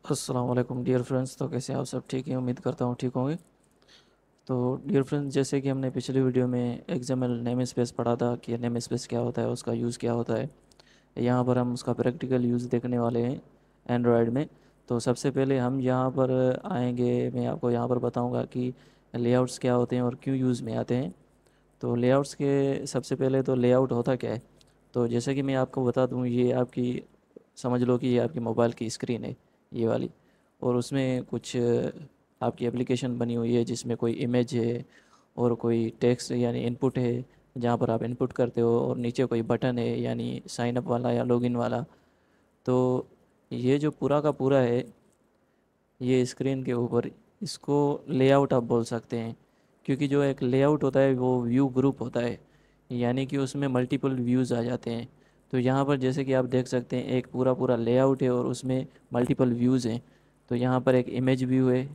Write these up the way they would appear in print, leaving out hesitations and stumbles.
अस्सलाम वालेकुम dear friends. तो कैसे हैं आप सब? ठीक है, उम्मीद करता हूँ ठीक होंगे। तो डियर फ्रेंड्स, जैसे कि हमने पिछली वीडियो में एक्सएमएल नेम स्पेस पढ़ा था कि नेम स्पेस क्या होता है, उसका यूज़ क्या होता है। यहाँ पर हम उसका प्रैक्टिकल यूज़ देखने वाले हैं एंड्रॉयड में। तो सबसे पहले हम यहाँ पर आएंगे, मैं आपको यहाँ पर बताऊँगा कि लेआउट्स क्या होते हैं और क्यों यूज़ में आते हैं। तो लेआउट्स के सबसे पहले तो लेआउट होता क्या है। तो जैसे कि मैं आपको बता दूँ, ये आपकी समझ लो कि ये आपकी मोबाइल की स्क्रीन है, ये वाली। और उसमें कुछ आपकी एप्लीकेशन बनी हुई है जिसमें कोई इमेज है और कोई टेक्स्ट यानी इनपुट है जहाँ पर आप इनपुट करते हो, और नीचे कोई बटन है यानी साइन अप वाला या लॉगिन वाला। तो ये जो पूरा का पूरा है, ये स्क्रीन के ऊपर, इसको लेआउट आप बोल सकते हैं। क्योंकि जो एक लेआउट होता है वो व्यू ग्रुप होता है, यानी कि उसमें मल्टीपल व्यूज़ आ जाते हैं। तो यहाँ पर जैसे कि आप देख सकते हैं, एक पूरा पूरा लेआउट है और उसमें मल्टीपल व्यूज़ हैं। तो यहाँ पर एक इमेज व्यू है,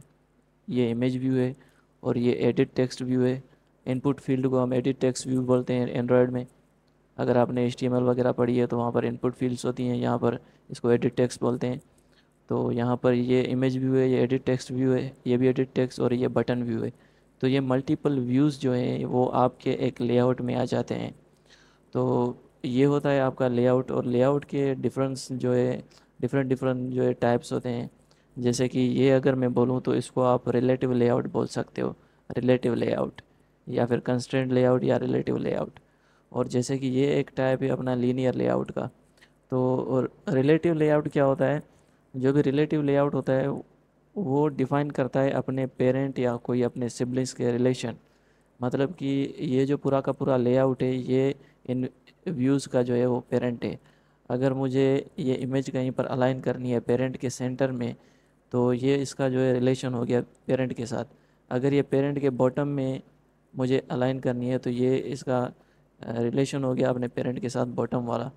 ये इमेज व्यू है, और ये एडिट टेक्स्ट व्यू है। इनपुट फील्ड को हम एडिट टेक्स्ट व्यू बोलते हैं एंड्रॉयड में। अगर आपने HTML वगैरह पढ़ी है तो वहाँ पर इनपुट फील्ड्स होती हैं, यहाँ पर इसको एडिट टेक्स्ट बोलते हैं। तो यहाँ पर ये इमेज व्यू है, ये एडिट टेक्स्ट व्यू है, ये भी एडिट टेक्स्ट, और ये बटन व्यू है। तो ये मल्टीपल व्यूज़ जो हैं वो आपके एक लेआउट में आ जाते हैं। तो ये होता है आपका लेआउट। और लेआउट के डिफरेंस जो है, डिफरेंट डिफरेंट जो है टाइप्स होते हैं। जैसे कि ये अगर मैं बोलूँ तो इसको आप रिलेटिव लेआउट बोल सकते हो, रिलेटिव लेआउट, या फिर कंस्ट्रेंट लेआउट या रिलेटिव लेआउट। और जैसे कि ये एक टाइप है अपना लीनियर लेआउट का। तो और रिलेटिव लेआउट क्या होता है? जो भी रिलेटिव लेआउट होता है वो डिफ़ाइन करता है अपने पेरेंट या कोई अपने सिबलिंग्स के रिलेशन। मतलब कि ये जो पूरा का पूरा लेआउट है, ये इन व्यूज़ का जो है वो पेरेंट है। अगर मुझे ये इमेज कहीं पर अलाइन करनी है पेरेंट के सेंटर में, तो ये इसका जो है रिलेशन हो गया पेरेंट के साथ। अगर ये पेरेंट के बॉटम में मुझे अलाइन करनी है तो ये इसका रिलेशन हो गया अपने पेरेंट के साथ बॉटम वाला।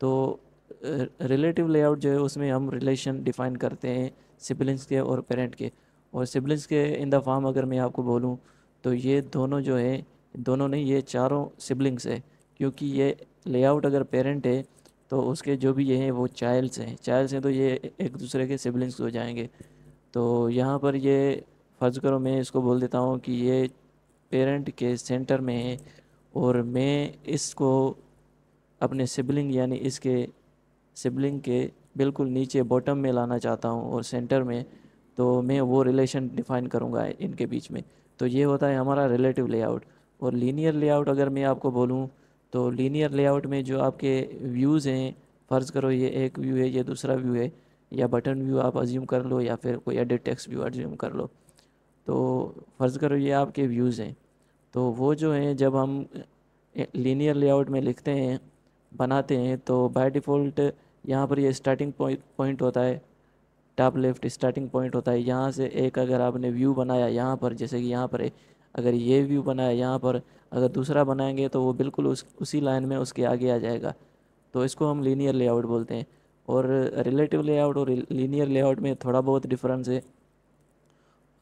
तो रिलेटिव लेआउट जो है उसमें हम रिलेशन डिफ़ाइन करते हैं सिबलिंग्स के और पेरेंट के। और सिबलिंग्स के इन द फॉर्म अगर मैं आपको बोलूँ तो ये दोनों जो है, दोनों नहीं, ये चारों सिबलिंग्स है। क्योंकि ये लेआउट अगर पेरेंट है तो उसके जो भी ये हैं वो चाइल्ड्स हैं, तो ये एक दूसरे के सिबलिंग्स हो जाएंगे। तो यहाँ पर ये फ़र्ज़ करो मैं इसको बोल देता हूँ कि ये पेरेंट के सेंटर में है, और मैं इसको अपने सिबलिंग यानी इसके सिबलिंग के बिल्कुल नीचे बॉटम में लाना चाहता हूँ और सेंटर में। तो मैं वो रिलेशन डिफ़ाइन करूँगा इनके बीच में। तो ये होता है हमारा रिलेटिव लेआउट। और लीनियर लेआउट अगर मैं आपको बोलूँ तो लीनियर लेआउट में जो आपके व्यूज़ हैं, फ़र्ज़ करो ये एक व्यू है, ये दूसरा व्यू है, या बटन व्यू आप अज्यूम कर लो, या फिर कोई एडिट टेक्स्ट व्यू अज्यूम कर लो। तो फ़र्ज़ करो ये आपके व्यूज़ हैं। तो वो जो हैं जब हम लीनियर लेआउट में लिखते हैं, बनाते हैं, तो बाय डिफ़ॉल्ट यहाँ पर ये स्टार्टिंग पॉइंट होता है। टॉप लेफ्ट स्टार्टिंग पॉइंट होता है। यहाँ से एक अगर आपने व्यू बनाया यहाँ पर, जैसे कि यहाँ पर है, अगर ये व्यू बनाया यहाँ पर, अगर दूसरा बनाएंगे तो वो बिल्कुल उसी लाइन में उसके आगे आ जाएगा। तो इसको हम लीनियर लेआउट बोलते हैं। और रिलेटिव लेआउट और लीनियर लेआउट में थोड़ा बहुत डिफरेंस है।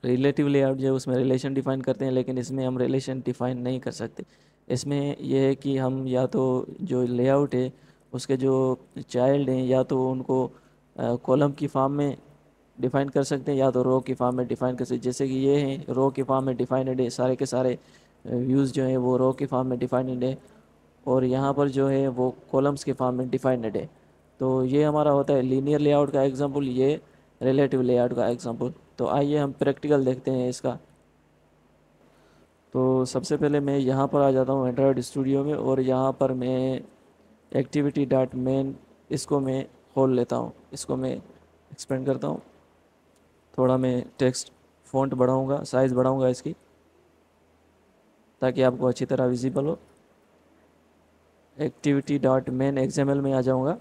रिलेटिव लेआउट जो है उसमें रिलेशन डिफ़ाइन करते हैं, लेकिन इसमें हम रिलेशन डिफ़ाइन नहीं कर सकते। इसमें यह है कि हम या तो जो लेआउट है उसके जो चाइल्ड हैं, या तो उनको कॉलम की फॉर्म में डिफ़ाइन कर सकते हैं, या तो रो की फॉर्म में डिफ़ाइन कर सकते हैं। जैसे कि ये हैं रो की फॉर्म में डिफाइंड है, सारे के सारे व्यूज़ जो हैं वो रो की फॉर्म में डिफाइंड है। और यहाँ पर जो है वो कॉलम्स के फॉर्म में डिफाइंड है। तो ये हमारा होता है लीनियर लेआउट का एग्जांपल, ये रिलेटिव लेआउट का एग्जांपल। तो आइए हम प्रैक्टिकल देखते हैं इसका। तो सबसे पहले मैं यहाँ पर आ जाता हूँ एंड्रॉयड स्टूडियो में, और यहाँ पर मैं एक्टिविटी डॉट मेन, इसको मैं खोल लेता हूँ, इसको मैं एक्सपेंड करता हूँ। थोड़ा मैं टेक्स्ट फ़ॉन्ट बढ़ाऊँगा, साइज़ बढ़ाऊँगा इसकी, ताकि आपको अच्छी तरह विजिबल हो। एक्टिविटी डॉट मेन XML में आ जाऊँगा।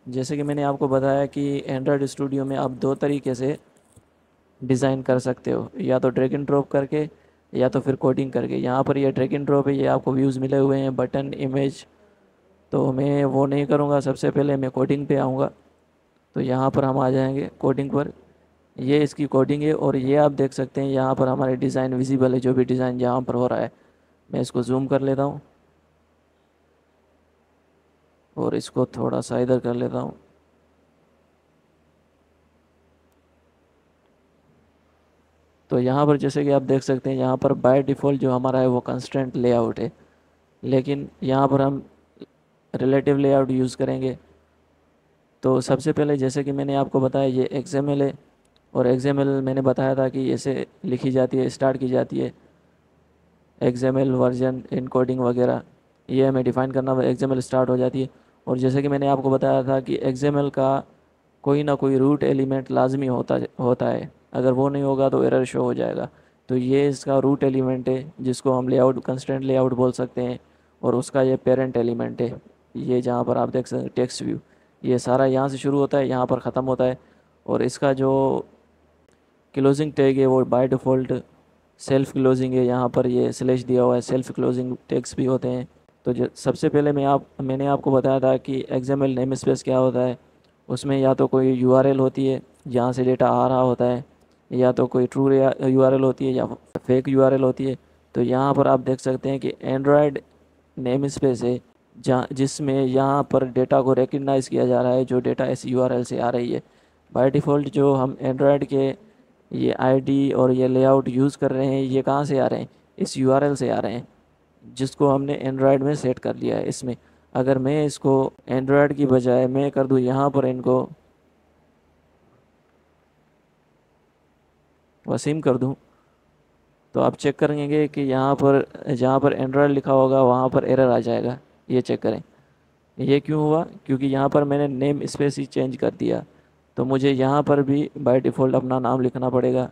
जैसे कि मैंने आपको बताया कि एंड्रॉयड स्टूडियो में आप दो तरीके से डिज़ाइन कर सकते हो, या तो ड्रैग एंड ड्रॉप करके, या तो फिर कोडिंग करके। यहाँ पर ये ड्रैग एंड ड्रॉप है, ये आपको व्यूज़ मिले हुए हैं, बटन, इमेज। तो मैं वो नहीं करूँगा, सबसे पहले मैं कोडिंग पे आऊँगा। तो यहाँ पर हम आ जाएंगे कोडिंग पर। ये इसकी कोडिंग है, और ये आप देख सकते हैं यहाँ पर हमारे डिज़ाइन विजिबल है, जो भी डिज़ाइन यहाँ पर हो रहा है। मैं इसको जूम कर लेता हूँ और इसको थोड़ा सा इधर कर लेता हूँ। तो यहाँ पर जैसे कि आप देख सकते हैं, यहाँ पर बाय डिफ़ॉल्ट जो हमारा है वो कंस्ट्रेंट लेआउट है, लेकिन यहाँ पर हम रिलेटिव लेआउट यूज़ करेंगे। तो सबसे पहले जैसे कि मैंने आपको बताया ये एक्सएमएल है, और एक्सएमएल मैंने बताया था कि ऐसे लिखी जाती है, स्टार्ट की जाती है। एक्सएमएल वर्जन इनकोडिंग वगैरह ये हमें डिफ़ाइन करना, एक्सएमएल स्टार्ट हो जाती है। और जैसे कि मैंने आपको बताया था कि एक्सएमएल का कोई ना कोई रूट एलिमेंट लाजमी होता है, अगर वो नहीं होगा तो एरर शो हो जाएगा। तो ये इसका रूट एलिमेंट है जिसको हम लेआउट कंस्ट्रेंट लेआउट बोल सकते हैं, और उसका ये पेरेंट एलिमेंट है। ये जहाँ पर आप देख सकते हैं टेक्स्ट व्यू, ये सारा यहाँ से शुरू होता है, यहाँ पर ख़त्म होता है। और इसका जो क्लोजिंग टैग है वो बाय डिफ़ॉल्ट सेल्फ क्लोजिंग है, यहाँ पर ये स्लैश दिया हुआ है, सेल्फ क्लोजिंग टैग्स भी होते हैं। तो सबसे पहले मैंने आपको बताया था कि एक्सएमएल नेम स्पेस क्या होता है। उसमें या तो कोई यूआरएल होती है जहाँ से डेटा आ रहा होता है, या तो कोई ट्रू यूआरएल होती है या फेक यूआरएल होती है। तो यहाँ पर आप देख सकते हैं कि एंड्रॉयड नेम स्पेस है जहाँ जिसमें यहाँ पर डेटा को रिकग्नाइज़ किया जा रहा है जो डेटा इस यूआरएल से आ रही है। बाय डिफ़ॉल्ट जो हम एंड्रॉयड के ये आईडी और ये लेआउट यूज़ कर रहे हैं, ये कहाँ से आ रहे हैं, इस यूआरएल से आ रहे हैं जिसको हमने एंड्रॉयड में सेट कर लिया है। इसमें अगर मैं इसको एंड्रॉयड की बजाय मैं कर दूँ यहाँ पर इनको वसीम कर दूँ, तो आप चेक करेंगे कि यहाँ पर जहाँ पर एंड्रॉयड लिखा होगा वहाँ पर एरर आ जाएगा। ये चेक करें, ये क्यों हुआ, क्योंकि यहाँ पर मैंने नेम स्पेस ही चेंज कर दिया। तो मुझे यहाँ पर भी बाय डिफ़ॉल्ट अपना नाम लिखना पड़ेगा।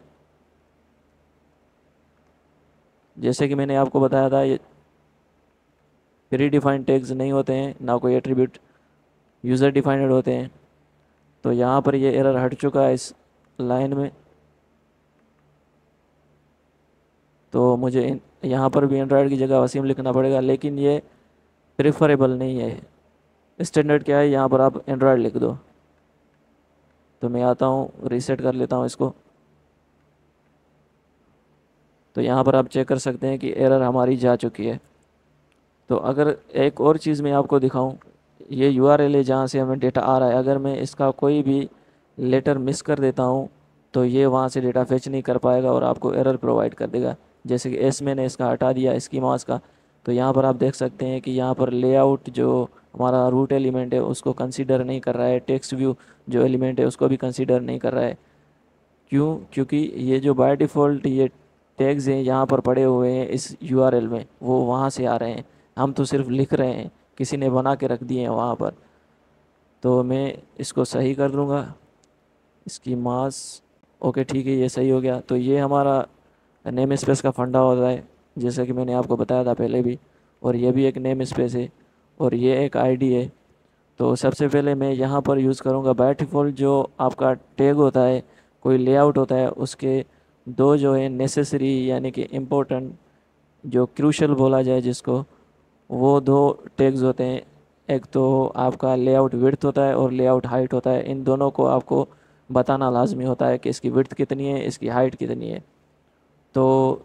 जैसे कि मैंने आपको बताया था, ये प्री डिफाइंड टैग्स नहीं होते हैं, ना कोई एट्रीब्यूट यूज़र डिफाइंड होते हैं। तो यहाँ पर ये एरर हट चुका है इस लाइन में। तो मुझे यहाँ पर भी एंड्रॉयड की जगह वसीम लिखना पड़ेगा, लेकिन ये प्रेफरेबल नहीं है। स्टैंडर्ड क्या है, यहाँ पर आप एंड्रॉयड लिख दो। तो मैं आता हूँ, रीसेट कर लेता हूँ इसको। तो यहाँ पर आप चेक कर सकते हैं कि एरर हमारी जा चुकी है। तो अगर एक और चीज़ मैं आपको दिखाऊं, ये यूआरएल है जहाँ से हमें डेटा आ रहा है, अगर मैं इसका कोई भी लेटर मिस कर देता हूँ तो ये वहाँ से डेटा फेच नहीं कर पाएगा और आपको एरर प्रोवाइड कर देगा। जैसे कि एस मैंने इसका हटा दिया स्कीमास का, तो यहाँ पर आप देख सकते हैं कि यहाँ पर लेआउट जो हमारा रूट एलिमेंट है उसको कंसीडर नहीं कर रहा है, टेक्स्ट व्यू जो एलिमेंट है उसको भी कंसीडर नहीं कर रहा है। क्यों? क्योंकि ये जो बाय डिफ़ॉल्ट ये टैग्स हैं यहाँ पर पड़े हुए हैं इस यूआरएल में, वो वहाँ से आ रहे हैं, हम तो सिर्फ लिख रहे हैं, किसी ने बना के रख दिए हैं वहाँ पर। तो मैं इसको सही कर दूँगा, इसकी मास ओके ठीक है, ये सही हो गया। तो ये हमारा नेम स्पेस का फंडा होता है, जैसा कि मैंने आपको बताया था पहले भी। और ये भी एक नेम स्पेस है और ये एक आईडी है। तो सबसे पहले मैं यहाँ पर यूज़ करूँगा बाय डिफ़ॉल्ट जो आपका टैग होता है, कोई लेआउट होता है, उसके दो जो है नेसेसरी यानी कि इम्पोर्टेंट, जो क्रूशल बोला जाए जिसको, वो दो टैग्स होते हैं। एक तो आपका लेआउट विड्थ होता है और लेआउट हाइट होता है। इन दोनों को आपको बताना लाजमी होता है कि इसकी विड्थ कितनी है, इसकी हाइट कितनी है। तो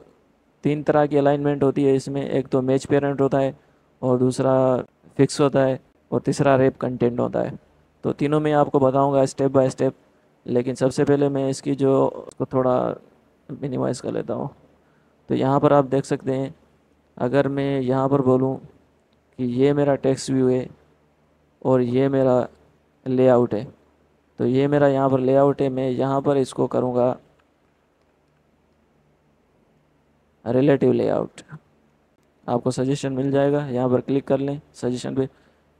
तीन तरह की अलाइनमेंट होती है इसमें, एक तो मैच पेरेंट होता है, और दूसरा फिक्स होता है, और तीसरा रेप कंटेंट होता है। तो तीनों मैं आपको बताऊंगा स्टेप बाय स्टेप, लेकिन सबसे पहले मैं इसकी जो उसको थोड़ा मिनिमाइज़ कर लेता हूँ। तो यहाँ पर आप देख सकते हैं, अगर मैं यहाँ पर बोलूँ कि ये मेरा टेक्स्ट व्यू है और ये मेरा लेआउट है, तो ये मेरा यहाँ पर लेआउट है, मैं यहाँ पर इसको करूँगा रिलेटिव लेआउट। आपको सजेशन मिल जाएगा, यहाँ पर क्लिक कर लें सजेशन पे,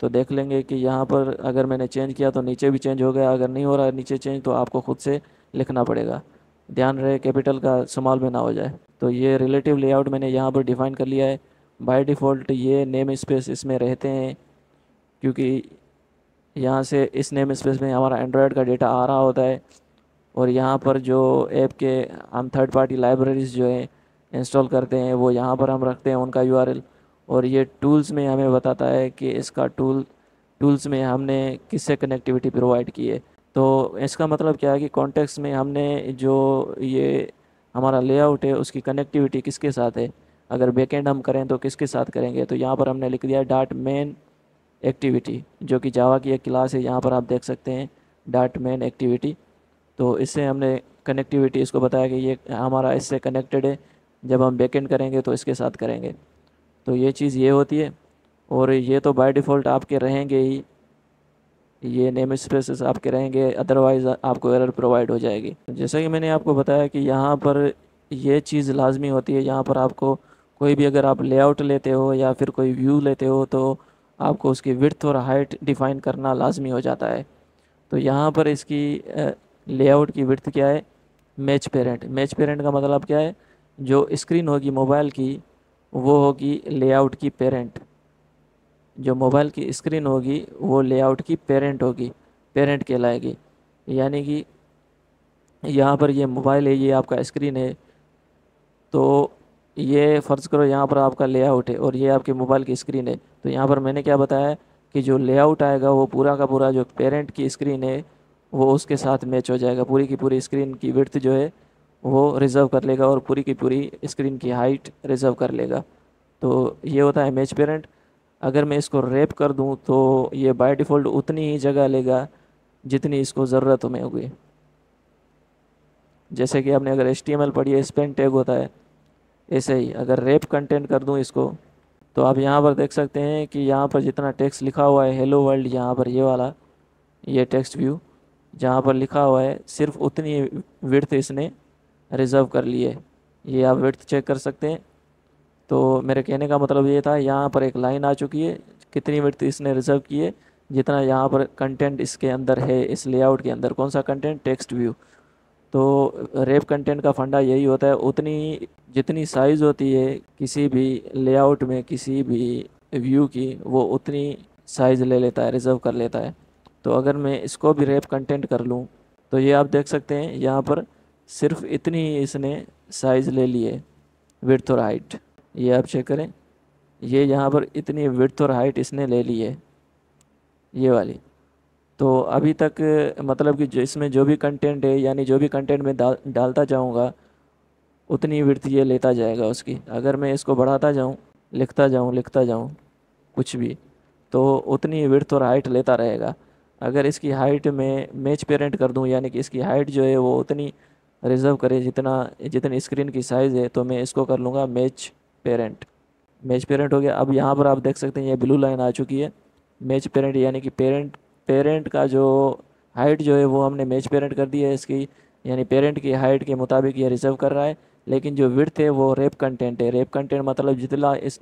तो देख लेंगे कि यहाँ पर अगर मैंने चेंज किया तो नीचे भी चेंज हो गया, अगर नहीं हो रहा है नीचे चेंज तो आपको खुद से लिखना पड़ेगा। ध्यान रहे कैपिटल का स्मॉल में ना हो जाए। तो ये रिलेटिव लेआउट मैंने यहाँ पर डिफ़ाइन कर लिया है। बाय डिफ़ॉल्ट ये नेम स्पेस इसमें रहते हैं, क्योंकि यहाँ से इस नेम स्पेस में हमारा एंड्रॉयड का डेटा आ रहा होता है। और यहाँ पर जो ऐप के हम थर्ड पार्टी लाइब्रेरीज़ जो है इंस्टॉल करते हैं वो यहाँ पर हम रखते हैं उनका यूआरएल। और ये टूल्स में हमें बताता है कि इसका टूल्स में हमने किससे कनेक्टिविटी प्रोवाइड की है। तो इसका मतलब क्या है कि कॉन्टेक्स्ट में हमने जो ये हमारा लेआउट है उसकी कनेक्टिविटी किसके साथ है, अगर बैकएंड हम करें तो किसके साथ करेंगे। तो यहाँ पर हमने लिख दिया डॉट मेन एक्टिविटी, जो कि जावा की एक क्लास है, यहाँ पर आप देख सकते हैं डॉट मेन एक्टिविटी। तो इससे हमने कनेक्टिविटी इसको बताया कि ये हमारा इससे कनेक्टेड है, जब हम बैकएंड करेंगे तो इसके साथ करेंगे। तो ये चीज़ ये होती है, और ये तो बाय डिफ़ॉल्ट आपके रहेंगे ही, ये नेम स्पेसेस आपके रहेंगे, अदरवाइज़ आपको एरर प्रोवाइड हो जाएगी। जैसा कि मैंने आपको बताया कि यहाँ पर ये चीज़ लाजमी होती है, यहाँ पर आपको कोई भी अगर आप लेआउट लेते हो या फिर कोई व्यू लेते हो तो आपको उसकी विड्थ और हाइट डिफ़ाइन करना लाजमी हो जाता है। तो यहाँ पर इसकी लेआउट की विड्थ क्या है, मैच पेरेंट। मैच पेरेंट का मतलब क्या है, जो स्क्रीन होगी मोबाइल की वो होगी लेआउट की पेरेंट, जो मोबाइल की स्क्रीन होगी वो लेआउट की पेरेंट होगी, पेरेंट कहलाएगी। यानी कि यहाँ पर ये मोबाइल है, ये आपका स्क्रीन है, तो ये फ़र्ज़ करो यहाँ पर आपका लेआउट है और ये आपके मोबाइल की स्क्रीन है। तो यहाँ पर मैंने क्या बताया कि जो लेआउट आएगा वो पूरा का पूरा जो पेरेंट की स्क्रीन है वो उसके साथ मैच हो जाएगा, पूरी की पूरी स्क्रीन की विड्थ जो है वो रिज़र्व कर लेगा और पूरी की पूरी स्क्रीन की हाइट रिज़र्व कर लेगा। तो ये होता है मैच पेरेंट। अगर मैं इसको रैप कर दूं तो ये बाय डिफ़ॉल्ट उतनी ही जगह लेगा जितनी इसको ज़रूरत में होगी। जैसे कि आपने अगर HTML पढ़ी है, स्पेन टैग होता है, ऐसे ही अगर रैप कंटेंट कर दूं इसको तो आप यहाँ पर देख सकते हैं कि यहाँ पर जितना टेक्स्ट लिखा हुआ है हेलो वर्ल्ड, यहाँ पर ये वाला ये टेक्स्ट व्यू जहाँ पर लिखा हुआ है सिर्फ उतनी विड्थ इसने रिज़र्व कर ली है। ये आप विड्थ चेक कर सकते हैं। तो मेरे कहने का मतलब ये था, यहाँ पर एक लाइन आ चुकी है, कितनी विड्थ इसने रिज़र्व की है, जितना यहाँ पर कंटेंट इसके अंदर है, इस लेआउट के अंदर। कौन सा कंटेंट, टेक्स्ट व्यू। तो रैप कंटेंट का फंडा यही होता है, उतनी जितनी साइज़ होती है किसी भी लेआउट में किसी भी व्यू की, वो उतनी साइज़ ले लेता है, रिज़र्व कर लेता है। तो अगर मैं इसको भी रैप कंटेंट कर लूँ तो ये आप देख सकते हैं यहाँ पर सिर्फ इतनी ही इसने साइज़ ले ली है, विड्थ और हाइट। ये आप चेक करें, ये यहाँ पर इतनी विड्थ और हाइट इसने ले ली है, ये वाली। तो अभी तक मतलब कि जो इसमें जो भी कंटेंट है, यानी जो भी कंटेंट मैं डालता जाऊँगा उतनी विड्थ ये लेता जाएगा उसकी। अगर मैं इसको बढ़ाता जाऊँ, लिखता जाऊँ कुछ भी, तो उतनी विड्थ और हाइट लेता रहेगा। अगर इसकी हाइट में मैच पेरेंट कर दूं, यानी कि इसकी हाइट जो है वो उतनी रिज़र्व करे जितनी स्क्रीन की साइज़ है, तो मैं इसको कर लूँगा मैच पेरेंट। मैच पेरेंट हो गया। अब यहाँ पर आप देख सकते हैं ये ब्लू लाइन आ चुकी है, मैच पेरेंट, यानी कि पेरेंट का जो हाइट जो है वो हमने मैच पेरेंट कर दी है इसकी, यानी पेरेंट की हाइट के मुताबिक ये रिज़र्व कर रहा है। लेकिन जो विड्थ है वो रैप कंटेंट है। रैप कंटेंट मतलब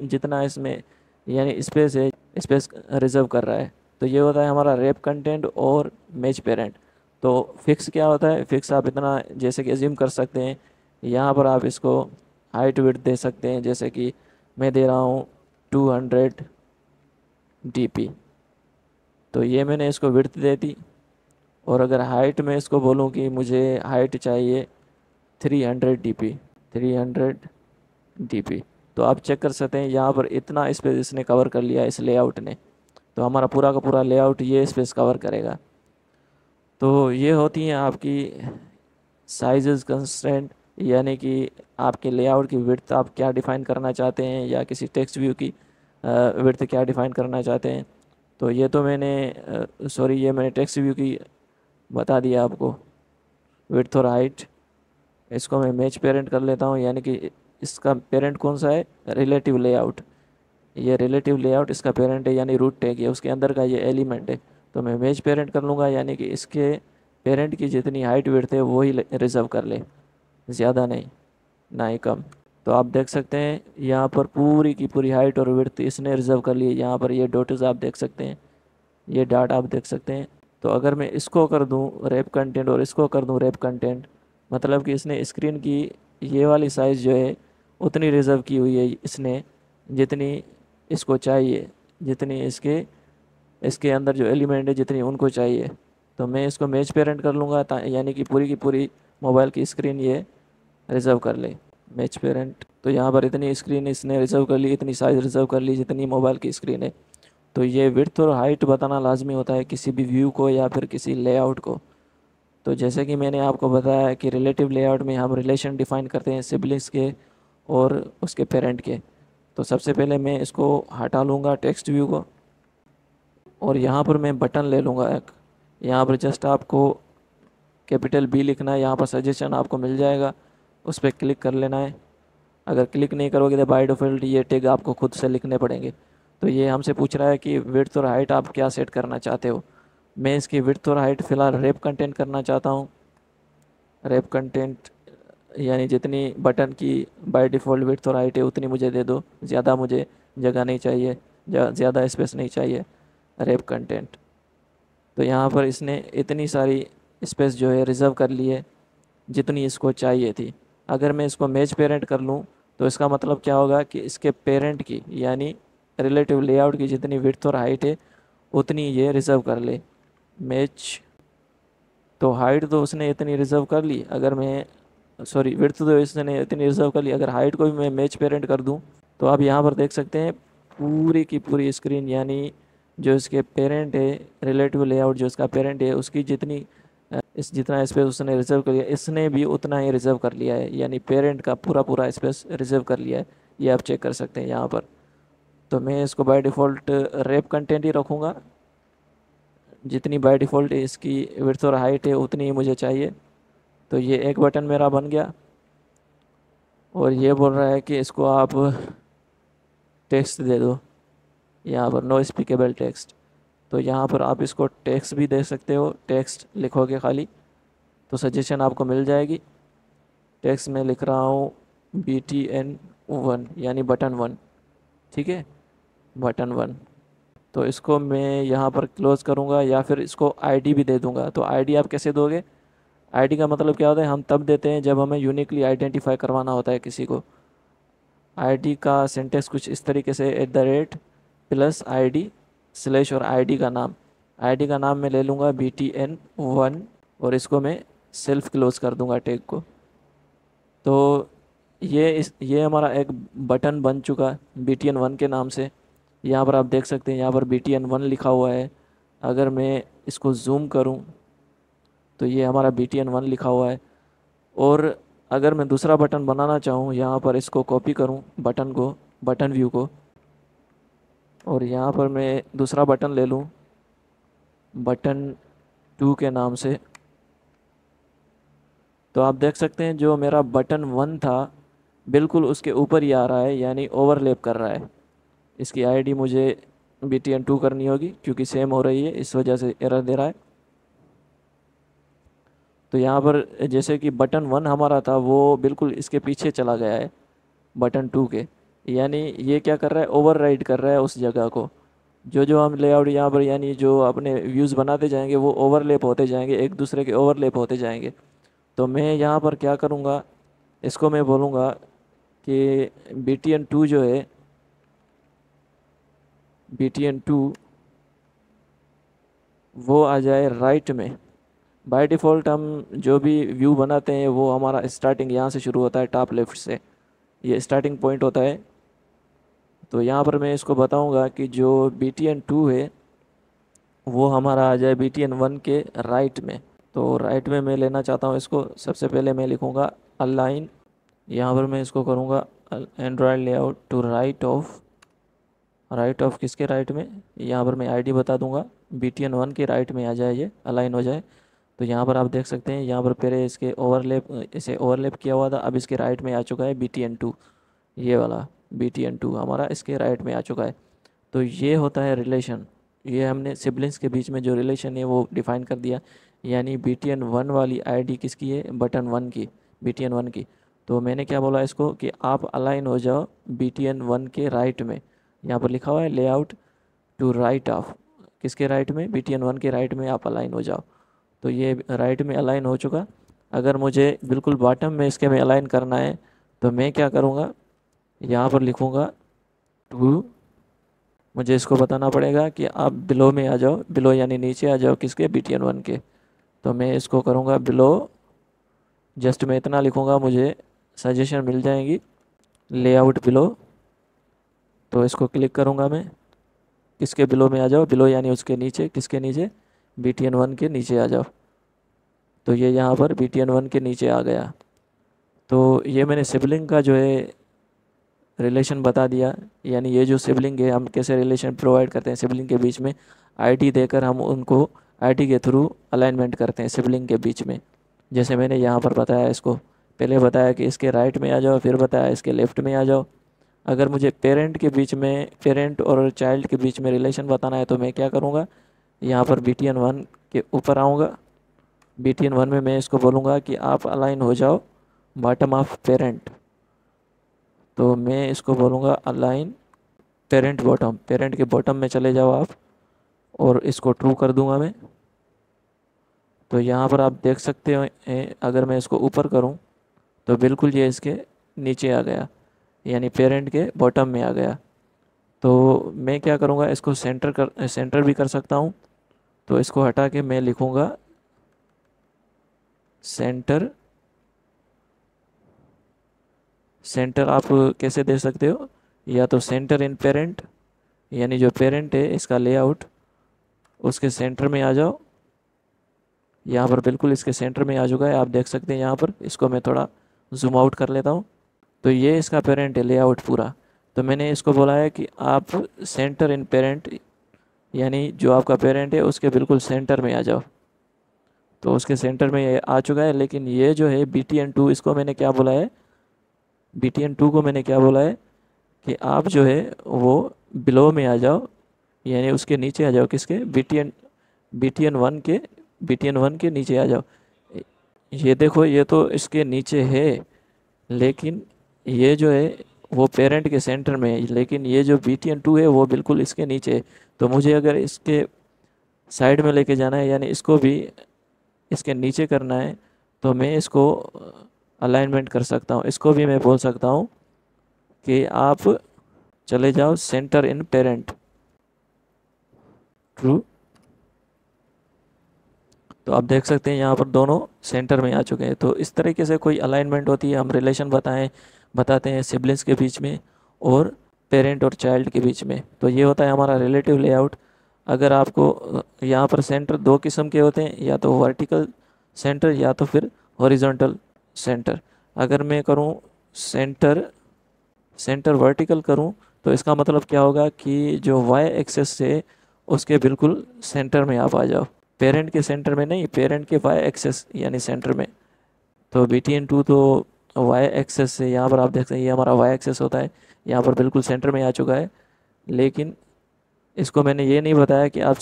जितना इसमें यानी स्पेस है, स्पेस रिज़र्व कर रहा है। तो ये होता है हमारा रैप कंटेंट और मैच पेरेंट। तो फिक्स क्या होता है, फिक्स आप इतना जैसे कि अज्यूम कर सकते हैं, यहाँ पर आप इसको हाइट विड्थ दे सकते हैं। जैसे कि मैं दे रहा हूँ 200 dp, तो ये मैंने इसको विड्थ दे दी। और अगर हाइट में इसको बोलूँ कि मुझे हाइट चाहिए 300 dp, 300 dp, तो आप चेक कर सकते हैं यहाँ पर इतना स्पेस इसने कवर कर लिया इस लेआउट ने। तो हमारा पूरा का पूरा लेआउट ये स्पेस कवर करेगा। तो ये होती हैं आपकी साइजेस कंस्ट्रेंट, यानी कि आपके लेआउट की विड्थ आप क्या डिफ़ाइन करना चाहते हैं या किसी टेक्स्ट व्यू की विड्थ क्या डिफ़ाइन करना चाहते हैं। तो ये तो ये मैंने टेक्स्ट व्यू की बता दिया आपको, विड्थ और हाइट। इसको मैं मैच पेरेंट कर लेता हूँ, यानी कि इसका पेरेंट कौन सा है, रिलेटिव लेआउट। ये रिलेटिव लेआउट इसका पेरेंट है, यानी रूट टैग है, उसके अंदर का ये एलिमेंट है। तो मैं मैच पेरेंट कर लूँगा, यानी कि इसके पेरेंट की जितनी हाइट विड्थ है वही रिज़र्व कर ले, ज़्यादा नहीं ना ही कम। तो आप देख सकते हैं यहाँ पर पूरी की पूरी हाइट और विड्थ इसने रिज़र्व कर ली है। यहाँ पर ये डॉट्स आप देख सकते हैं, ये डाट आप देख सकते हैं। तो अगर मैं इसको कर दूँ रैप कंटेंट और इसको कर दूँ रैप कंटेंट, मतलब कि इसने स्क्रीन की ये वाली साइज़ जो है उतनी रिज़र्व की हुई है इसने जितनी इसको चाहिए, जितनी इसके अंदर जो एलिमेंट है जितनी उनको चाहिए। तो मैं इसको मैच पेरेंट कर लूँगा, यानी कि पूरी की पूरी मोबाइल की स्क्रीन ये रिज़र्व कर ले। मैच पेरेंट, तो यहाँ पर इतनी स्क्रीन इसने रिज़र्व कर ली, इतनी साइज़ रिज़र्व कर ली जितनी मोबाइल की स्क्रीन है। तो ये विड्थ और हाइट बताना लाजमी होता है किसी भी व्यू को या फिर किसी लेआउट को। तो जैसे कि मैंने आपको बताया कि रिलेटिव लेआउट में हम रिलेशन डिफ़ाइन करते हैं सिबलिंग्स के और उसके पेरेंट के। तो सबसे पहले मैं इसको हटा लूँगा टेक्स्ट व्यू को, और यहाँ पर मैं बटन ले लूँगा एक। यहाँ पर जस्ट आपको कैपिटल बी लिखना है। यहाँ पर सजेशन आपको मिल जाएगा, उस पर क्लिक कर लेना है। अगर क्लिक नहीं करोगे तो बाय डिफ़ॉल्ट ये टैग आपको खुद से लिखने पड़ेंगे। तो ये हमसे पूछ रहा है कि विड्थ और हाइट आप क्या सेट करना चाहते हो। मैं इसकी विड्थ और हाइट फ़िलहाल रैप कंटेंट करना चाहता हूँ। रैप कंटेंट यानी जितनी बटन की बाय डिफ़ॉल्ट विड्थ और हाइट है उतनी मुझे दे दो, ज़्यादा मुझे जगह नहीं चाहिए, ज़्यादा स्पेस नहीं चाहिए। रैप कंटेंट, तो यहाँ पर इसने इतनी सारी स्पेस जो है रिज़र्व कर ली है जितनी इसको चाहिए थी। अगर मैं इसको मैच पेरेंट कर लूँ तो इसका मतलब क्या होगा कि इसके पेरेंट की यानी रिलेटिव लेआउट की जितनी विड्थ और हाइट है उतनी ये रिज़र्व कर ले। मैच, तो हाइट तो उसने इतनी रिज़र्व कर ली, अगर मैं सॉरी विड्थ तो इसने इतनी रिज़र्व कर ली, अगर हाइट को भी मैं मैच पेरेंट कर दूँ तो आप यहाँ पर देख सकते हैं पूरी की पूरी स्क्रीन यानी जो इसके पेरेंट है, रिलेटिव लेआउट जो इसका पेरेंट है उसकी जितनी इस जितना स्पेस उसने रिज़र्व कर लिया इसने भी उतना ही रिज़र्व कर लिया है, यानी पेरेंट का पूरा पूरा स्पेस रिज़र्व कर लिया है। ये आप चेक कर सकते हैं यहाँ पर। तो मैं इसको बाय डिफ़ॉल्ट रैप कंटेंट ही रखूँगा, जितनी बाय डिफ़ॉल्ट इसकी विड्थ और हाइट है उतनी ही मुझे चाहिए। तो ये एक बटन मेरा बन गया और ये बोल रहा है कि इसको आप टेक्स्ट दे दो, यहाँ पर नो स्पीकेबल टेक्स्ट। तो यहाँ पर आप इसको टेक्स्ट भी दे सकते हो, टेक्स्ट लिखोगे खाली तो सजेशन आपको मिल जाएगी। टेक्स्ट में लिख रहा हूँ BTN1 यानी बटन 1, ठीक है, बटन 1। तो इसको मैं यहाँ पर क्लोज़ करूँगा या फिर इसको आईडी भी दे दूँगा। तो आईडी आप कैसे दोगे, आईडी का मतलब क्या होता है, हम तब देते हैं जब हमें यूनिकली आइडेंटिफाई करवाना होता है किसी को। आईडी का सिंटेक्स कुछ इस तरीके से @+ID स्लैश और आईडी का नाम, आईडी का नाम मैं ले लूँगा BTN1 और इसको मैं सेल्फ क्लोज़ कर दूँगा टैग को। तो ये हमारा एक बटन बन चुका BTN1 के नाम से। यहाँ पर आप देख सकते हैं यहाँ पर BTN1 लिखा हुआ है। अगर मैं इसको जूम करूँ तो ये हमारा BTN1 लिखा हुआ है। और अगर मैं दूसरा बटन बनाना चाहूँ यहाँ पर इसको कॉपी करूँ बटन को, बटन व्यू को, और यहाँ पर मैं दूसरा बटन ले लूँ बटन 2 के नाम से, तो आप देख सकते हैं जो मेरा बटन 1 था बिल्कुल उसके ऊपर ही आ रहा है, यानी ओवरलैप कर रहा है। इसकी आईडी मुझे BTN2 करनी होगी क्योंकि सेम हो रही है, इस वजह से एरर दे रहा है। तो यहाँ पर जैसे कि बटन 1 हमारा था वो बिल्कुल इसके पीछे चला गया है बटन 2 के, यानी ये क्या कर रहा है, ओवरराइड कर रहा है उस जगह को। जो जो हम लेआउट यहाँ पर यानी जो अपने व्यूज़ बनाते जाएंगे वो ओवरलैप होते जाएंगे, एक दूसरे के ओवरलैप होते जाएंगे। तो मैं यहाँ पर क्या करूँगा, इसको मैं बोलूँगा कि BTN2 जो है, BTN2 वो आ जाए राइट में। बाय डिफ़ॉल्ट हम जो भी व्यू बनाते हैं वो हमारा स्टार्टिंग यहाँ से शुरू होता है, टॉप लेफ़्ट से, ये स्टार्टिंग पॉइंट होता है। तो यहाँ पर मैं इसको बताऊँगा कि जो BTN2 है वो हमारा आ जाए BTN1 के राइट में। तो राइट में मैं लेना चाहता हूँ इसको। सबसे पहले मैं लिखूँगा अलाइन, यहाँ पर मैं इसको करूँगा Android layout to right of, right of किसके राइट में, यहाँ पर मैं आईडी बता दूँगा BTN1 के राइट में आ जाए, ये अलाइन हो जाए। तो यहाँ पर आप देख सकते हैं यहाँ पर पहले इसके इसे ओवरलैप किया हुआ था, अब इसके राइट में आ चुका है BTN2, ये वाला BTN2 हमारा इसके राइट में आ चुका है। तो ये होता है रिलेशन, ये हमने सिबलिंग्स के बीच में जो रिलेशन है वो डिफ़ाइन कर दिया। यानी BTN1 वाली आईडी किसकी है, बटन 1 की, BTN1 की। तो मैंने क्या बोला इसको कि आप अलाइन हो जाओ BTN1 के राइट में, यहाँ पर लिखा हुआ है लेआउट टू राइट ऑफ, किसके राइट में, BTN1 के राइट में आप अलाइन हो जाओ। तो ये राइट में अलाइन हो चुका। अगर मुझे बिल्कुल बॉटम में इसके में अलाइन करना है तो मैं क्या करूँगा, यहाँ पर लिखूँगा टू, मुझे इसको बताना पड़ेगा कि आप बिलो में आ जाओ, बिलो यानी नीचे आ जाओ किसके, BTN1 के। तो मैं इसको करूँगा बिलो, जस्ट मैं इतना लिखूँगा, मुझे सजेशन मिल जाएंगी लेआउट बिलो। तो इसको क्लिक करूँगा मैं, किसके बिलो में आ जाओ, बिलो यानी उसके नीचे, किसके नीचे, BTN1 के नीचे आ जाओ। तो ये यहाँ पर BTN1 के नीचे आ गया। तो ये मैंने सिबलिंग का जो है रिलेशन बता दिया, यानी ये जो सिबलिंग है हम कैसे रिलेशन प्रोवाइड करते हैं सिबलिंग के बीच में, आईडी देकर हम उनको आईडी के थ्रू अलाइनमेंट करते हैं सिबलिंग के बीच में। जैसे मैंने यहाँ पर बताया, इसको पहले बताया कि इसके राइट में आ जाओ, फिर बताया इसके लेफ़्ट में आ जाओ। अगर मुझे पेरेंट के बीच में, पेरेंट और चाइल्ड के बीच में रिलेशन बताना है तो मैं क्या करूँगा, यहाँ पर BTN1 के ऊपर आऊँगा। BTN1 में मैं इसको बोलूँगा कि आप अलाइन हो जाओ बॉटम ऑफ पेरेंट। तो मैं इसको बोलूँगा अलाइन पेरेंट बॉटम, पेरेंट के बॉटम में चले जाओ आप, और इसको ट्रू कर दूंगा मैं। तो यहाँ पर आप देख सकते हो, अगर मैं इसको ऊपर करूँ तो बिल्कुल ये इसके नीचे आ गया, यानी पेरेंट के बॉटम में आ गया। तो मैं क्या करूँगा, इसको सेंटर भी कर सकता हूँ। तो इसको हटा के मैं लिखूँगा सेंटर। सेंटर आप कैसे दे सकते हो, या तो सेंटर इन पेरेंट, यानी जो पेरेंट है इसका लेआउट, उसके सेंटर में आ जाओ। यहाँ पर बिल्कुल इसके सेंटर में आ चुका है, आप देख सकते हैं यहाँ पर। इसको मैं थोड़ा जूम आउट कर लेता हूँ। तो ये इसका पेरेंट है, लेआउट पूरा। तो मैंने इसको बोला है कि आप सेंटर इन पेरेंट, यानी जो आपका पेरेंट है उसके बिल्कुल सेंटर में आ जाओ। तो उसके सेंटर में ये आ चुका है। लेकिन ये जो है BTN2, इसको मैंने क्या बोला है, BTN2 को मैंने क्या बोला है कि आप जो है वो बिलो में आ जाओ, यानी उसके नीचे आ जाओ। किसके, BTN1 के, BTN1 के नीचे आ जाओ। ये देखो, ये तो इसके नीचे है, लेकिन ये जो है वो पेरेंट के सेंटर में है, लेकिन ये जो BTN2 है वो बिल्कुल इसके नीचे है। तो मुझे अगर इसके साइड में लेके जाना है, यानी इसको भी इसके नीचे करना है, तो मैं इसको अलाइनमेंट कर सकता हूँ। इसको भी मैं बोल सकता हूँ कि आप चले जाओ सेंटर इन पेरेंट, ट्रू। तो आप देख सकते हैं यहाँ पर दोनों सेंटर में आ चुके हैं। तो इस तरीके से कोई अलाइनमेंट होती है, हम रिलेशन बताते हैं सिबलिंग्स के बीच में और पेरेंट और चाइल्ड के बीच में। तो ये होता है हमारा रिलेटिव लेआउट। अगर आपको यहाँ पर सेंटर दो किस्म के होते हैं, या तो वर्टिकल सेंटर या तो फिर हॉरिजॉन्टल सेंटर। अगर मैं करूँ सेंटर वर्टिकल करूँ, तो इसका मतलब क्या होगा कि जो वाई एक्सेस से उसके बिल्कुल सेंटर में आप आ जाओ, पेरेंट के सेंटर में नहीं, पेरेंट के वाई एक्सेस यानी सेंटर में। तो BTN2 तो वाई एक्सेस से, यहाँ पर आप देख सकते हैं ये हमारा वाई एक्सेस होता है, यहाँ पर बिल्कुल सेंटर में आ चुका है। लेकिन इसको मैंने ये नहीं बताया कि आप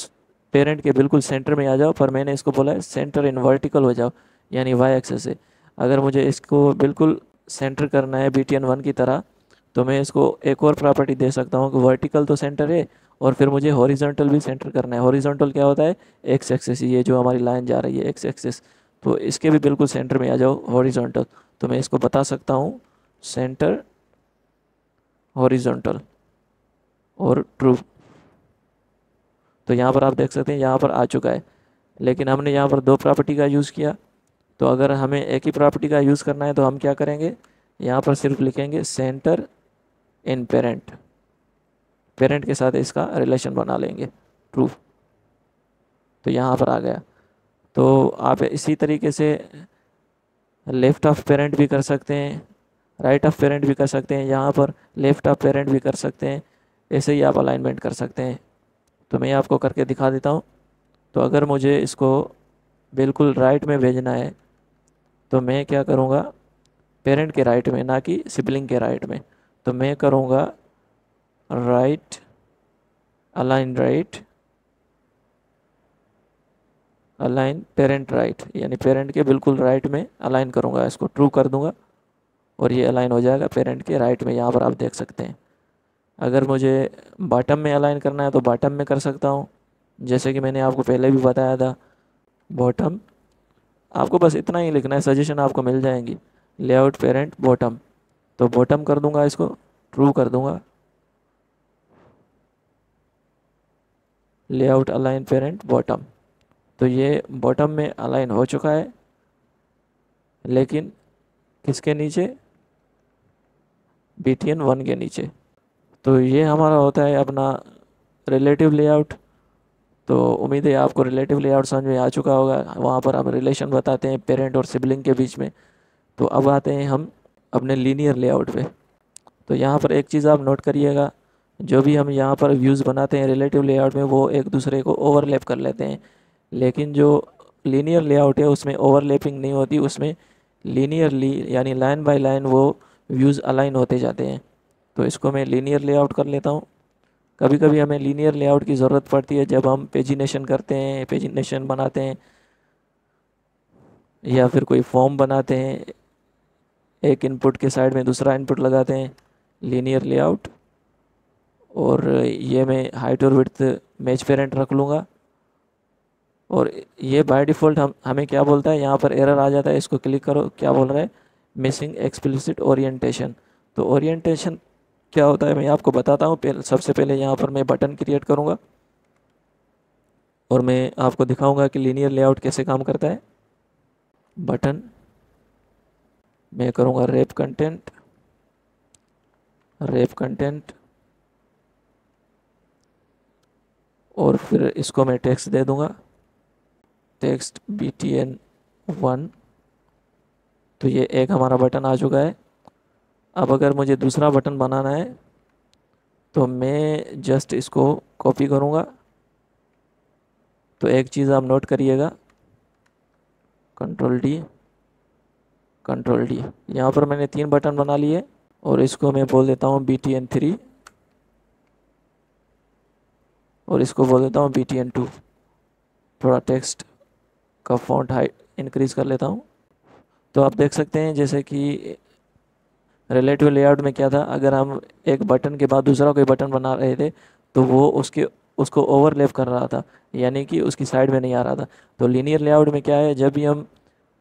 पेरेंट के बिल्कुल सेंटर में आ जाओ, पर मैंने इसको बोला है सेंटर इन वर्टिकल हो जाओ, यानी वाई एक्सेस से। अगर मुझे इसको बिल्कुल सेंटर करना है BTN1 की तरह, तो मैं इसको एक और प्रॉपर्टी दे सकता हूँ कि वर्टिकल तो सेंटर है, और फिर मुझे हॉरिजॉन्टल भी सेंटर करना है। हॉरिजॉन्टल क्या होता है, एक्स एक्सेस, ये जो हमारी लाइन जा रही है एक्स एक्सेस, तो इसके भी बिल्कुल सेंटर में आ जाओ हॉरिजॉन्टल। तो मैं इसको बता सकता हूँ सेंटर हॉरिजॉन्टल और ट्रू। तो यहाँ पर आप देख सकते हैं यहाँ पर आ चुका है, लेकिन हमने यहाँ पर दो प्रॉपर्टी का यूज़ किया। तो अगर हमें एक ही प्रॉपर्टी का यूज़ करना है तो हम क्या करेंगे, यहाँ पर सिर्फ लिखेंगे सेंटर इन पेरेंट, पेरेंट के साथ इसका रिलेशन बना लेंगे, ट्रू। तो यहाँ पर आ गया। तो आप इसी तरीके से लेफ़्ट ऑफ पेरेंट भी कर सकते हैं, राइट ऑफ पेरेंट भी कर सकते हैं, यहाँ पर लेफ़्ट ऑफ पेरेंट भी कर सकते हैं। ऐसे ही आप अलाइनमेंट कर सकते हैं। तो मैं आपको करके दिखा देता हूँ। तो अगर मुझे इसको बिल्कुल राइट में भेजना है, तो मैं क्या करूँगा, पेरेंट के राइट में, ना कि सिबलिंग के राइट में। तो मैं करूँगा right, align right, align parent right, यानी पेरेंट के बिल्कुल राइट में अलाइन करूँगा, इसको ट्रू कर दूँगा और ये अलाइन हो जाएगा पेरेंट के राइट में। यहाँ पर आप देख सकते हैं। अगर मुझे बॉटम में अलाइन करना है तो बॉटम में कर सकता हूँ, जैसे कि मैंने आपको पहले भी बताया था। बॉटम, आपको बस इतना ही लिखना है, सजेशन आपको मिल जाएंगी, लेआउट पेरेंट बॉटम। तो बॉटम कर दूंगा, इसको ट्रू कर दूंगा, लेआउट अलाइन पेरेंट बॉटम। तो ये बॉटम में अलाइन हो चुका है, लेकिन किसके नीचे, BTN1 के नीचे। तो ये हमारा होता है अपना रिलेटिव लेआउट। तो उम्मीद है आपको रिलेटिव लेआउट समझ में आ चुका होगा। वहाँ पर हम रिलेशन बताते हैं पेरेंट और सिबलिंग के बीच में। तो अब आते हैं हम अपने लीनियर लेआउट पे। तो यहाँ पर एक चीज़ आप नोट करिएगा, जो भी हम यहाँ पर व्यूज़ बनाते हैं रिलेटिव लेआउट में, वो एक दूसरे को ओवरलैप कर लेते हैं। लेकिन जो लीनियर लेआउट है उसमें ओवरलैपिंग नहीं होती, उसमें लीनियरली यानी लाइन बाय लाइन वो व्यूज़ अलाइन होते जाते हैं। तो इसको मैं लीनियर लेआउट कर लेता हूँ। कभी कभी हमें लीनियर लेआउट की ज़रूरत पड़ती है जब हम पेजिनेशन करते हैं, पेजिनेशन बनाते हैं या फिर कोई फॉर्म बनाते हैं, एक इनपुट के साइड में दूसरा इनपुट लगाते हैं, लीनियर लेआउट। और ये मैं हाइट और विड्थ मैच पेरेंट रख लूँगा। और ये बाय डिफ़ॉल्ट हमें क्या बोलता है, यहाँ पर एरर आ जाता है, इसको क्लिक करो, क्या बोल रहा है, मिसिंग एक्सप्लिसिट ओरिएंटेशन। तो ओरिएंटेशन क्या होता है मैं आपको बताता हूँ। सबसे पहले यहाँ पर मैं बटन क्रिएट करूँगा और मैं आपको दिखाऊंगा कि लीनियर लेआउट कैसे काम करता है। बटन मैं करूँगा रेप कंटेंट, और फिर इसको मैं टेक्स्ट दे दूँगा, टेक्स्ट BTN1। तो ये एक हमारा बटन आ चुका है। अब अगर मुझे दूसरा बटन बनाना है तो मैं जस्ट इसको कॉपी करूँगा। तो एक चीज़ आप नोट करिएगा, कंट्रोल डी। यहाँ पर मैंने 3 बटन बना लिए और इसको मैं बोल देता हूँ BTN3 और इसको बोल देता हूँ BTN2। थोड़ा टेक्स्ट का फॉन्ट हाइट इंक्रीज़ कर लेता हूँ। तो आप देख सकते हैं जैसे कि रिलेटिव लेआउट में क्या था, अगर हम एक बटन के बाद दूसरा कोई बटन बना रहे थे तो वो उसको ओवरलैप कर रहा था, यानी कि उसकी साइड में नहीं आ रहा था। तो लीनियर लेआउट में क्या है, जब भी हम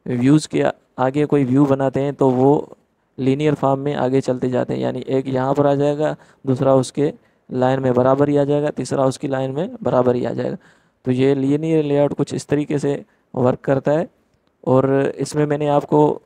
व्यूज़ के आगे कोई व्यू बनाते हैं तो वो लीनियर फॉर्म में आगे चलते जाते हैं, यानी एक यहाँ पर आ जाएगा, दूसरा उसके लाइन में बराबर ही आ जाएगा, तीसरा उसकी लाइन में बराबर ही आ जाएगा। तो ये लीनियर लेआउट कुछ इस तरीके से वर्क करता है। और इसमें मैंने आपको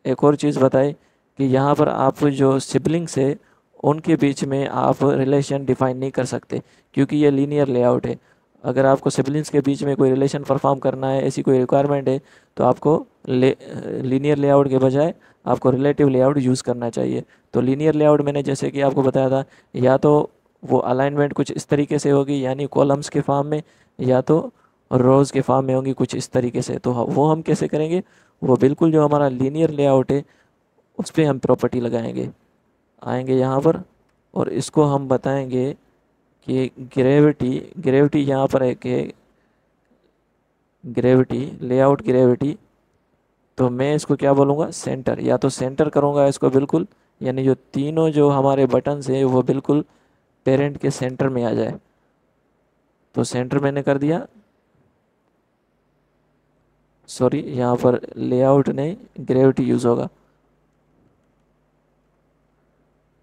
एक और चीज़ बताई कि यहाँ पर आप जो सिबलिंग्स है उनके बीच में आप रिलेशन डिफाइन नहीं कर सकते, क्योंकि ये लीनियर लेआउट है। अगर आपको सिबलिंग्स के बीच में कोई रिलेशन परफॉर्म करना है, ऐसी कोई रिक्वायरमेंट है, तो आपको लीनियर लेआउट के बजाय आपको रिलेटिव लेआउट यूज़ करना चाहिए। तो लीनियर लेआउट मैंने जैसे कि आपको बताया था, या तो वो अलाइनमेंट कुछ इस तरीके से होगी यानी कॉलम्स के फॉर्म में, या तो रोज़ के फॉर्म में होंगी कुछ इस तरीके से। तो वो हम कैसे करेंगे, वो बिल्कुल जो हमारा लीनियर लेआउट है उस पर हम प्रॉपर्टी लगाएंगे, आएंगे यहाँ पर और इसको हम बताएंगे कि ग्रेविटी यहाँ पर है कि लेआउट ग्रेविटी। तो मैं इसको क्या बोलूँगा, सेंटर, या तो सेंटर करूँगा इसको बिल्कुल, यानी जो तीनों जो हमारे बटन्स हैं वो बिल्कुल पेरेंट के सेंटर में आ जाए। तो सेंटर मैंने कर दिया, सॉरी यहाँ पर लेआउट नहीं ग्रेविटी यूज़ होगा।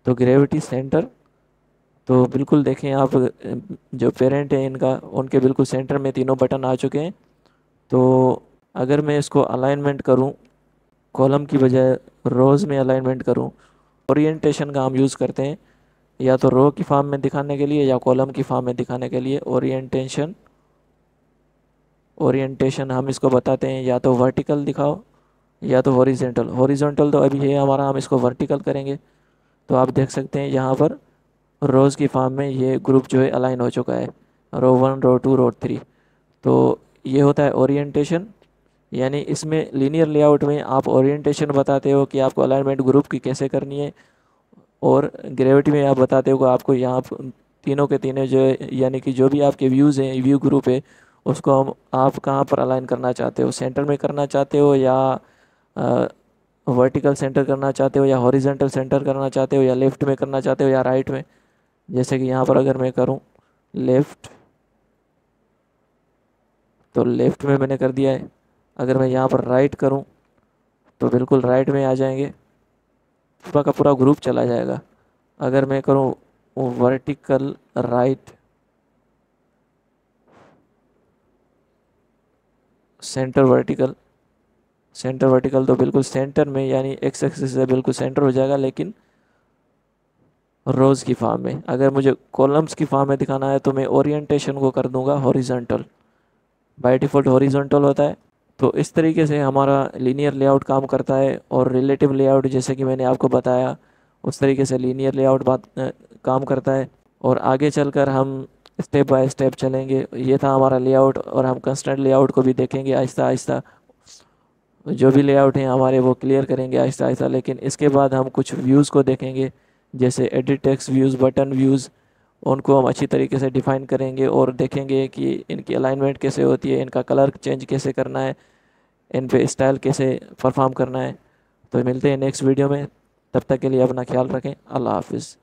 तो ग्रेविटी सेंटर, तो बिल्कुल देखें आप जो पेरेंट है इनका, उनके बिल्कुल सेंटर में तीनों बटन आ चुके हैं। तो अगर मैं इसको अलाइनमेंट करूं, कॉलम की बजाय रोज़ में अलाइनमेंट करूं, ओरिएंटेशन का हम यूज़ करते हैं या तो रो की फॉर्म में दिखाने के लिए या कॉलम की फॉर्म में दिखाने के लिए। ओरिएंटेशन हम इसको बताते हैं या तो वर्टिकल दिखाओ या तो हॉरिजॉन्टल तो अभी है हमारा, हम इसको वर्टिकल करेंगे। तो आप देख सकते हैं यहाँ पर रोज़ की फॉर्म में ये ग्रुप जो है अलाइन हो चुका है, रो 1, रो 2, रो 3। तो ये होता है ओरिएंटेशन, यानी इसमें लीनियर लेआउट में आप ओरिएंटेशन बताते हो कि आपको अलाइनमेंट ग्रुप की कैसे करनी है, और ग्रेविटी में आप बताते हो कि आपको यहाँ तीनों के तीनों जो यानी कि जो भी आपके व्यूज़ हैं, व्यू ग्रुप है, उसको हम आप कहाँ पर अलाइन करना चाहते हो, सेंटर में करना चाहते हो या वर्टिकल सेंटर करना चाहते हो या हॉरिजॉन्टल सेंटर करना चाहते हो या लेफ़्ट में करना चाहते हो या राइट में। जैसे कि यहाँ पर अगर मैं करूँ लेफ़्ट, तो लेफ़्ट में मैंने कर दिया है। अगर मैं यहाँ पर राइट करूँ तो बिल्कुल राइट में आ जाएंगे, पूरा का पूरा ग्रुप चला जाएगा। अगर मैं करूँ वर्टिकल राइट, सेंटर वर्टिकल तो बिल्कुल सेंटर में यानी एक्स एक्सिस से बिल्कुल सेंटर हो जाएगा, लेकिन रोज़ की फॉर्म में। अगर मुझे कॉलम्स की फॉर्म में दिखाना है तो मैं ओरिएंटेशन को कर दूंगा हॉरिजॉन्टल, बाय डिफ़ॉल्ट हॉरिजॉन्टल होता है। तो इस तरीके से हमारा लीनियर लेआउट काम करता है। और रिलेटिव लेआउट जैसे कि मैंने आपको बताया उस तरीके से लीनियर लेआउट काम करता है। और आगे चलकर हम स्टेप बाय स्टेप चलेंगे। ये था हमारा लेआउट, और हम कंस्ट्रेंट लेआउट को भी देखेंगे आहिस्ता आहिस्ता। जो भी लेआउट हैं हमारे वो क्लियर करेंगे आहिस्ता आहिस्ता। लेकिन इसके बाद हम कुछ व्यूज़ को देखेंगे, जैसे edit text views, button views. उनको हम अच्छी तरीके से डिफ़ाइन करेंगे और देखेंगे कि इनकी अलाइनमेंट कैसे होती है, इनका कलर चेंज कैसे करना है, इन पे स्टाइल कैसे परफॉर्म करना है। तो मिलते हैं नेक्स्ट वीडियो में, तब तक के लिए अपना ख्याल रखें। अल्लाह हाफिज़।